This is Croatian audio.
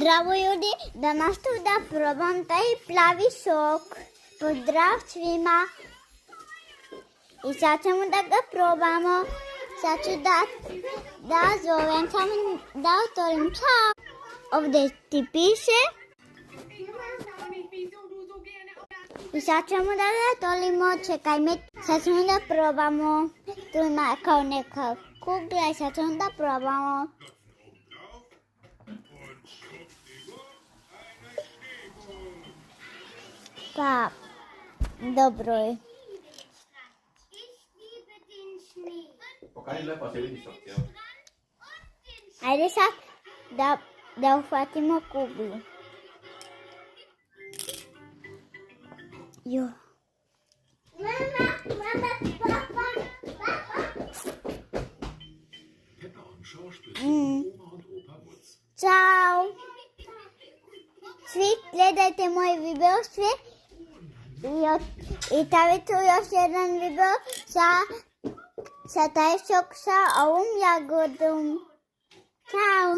Здраво, ljudi, danas ću da probam taj plavi sok. Pozdrav svima. I sad ćemo da ga probamo. Sad ću da zovem, samo da otvorim čak. Ovdje ti piše. I sad ćemo da ga otvorimo, čekaj me. Sad ćemo da probamo. Tu ima kao neka kugla i sad ćemo da probamo. Pa, dobro je. Pokaži lepo, se vidi sok, jel? Ajde sad da uhvatimo kuglu. Jo. Ćao. Svi gledajte moj video sve. I stavite još jedan video sa taj sok sa ovom jagodom. Ćao.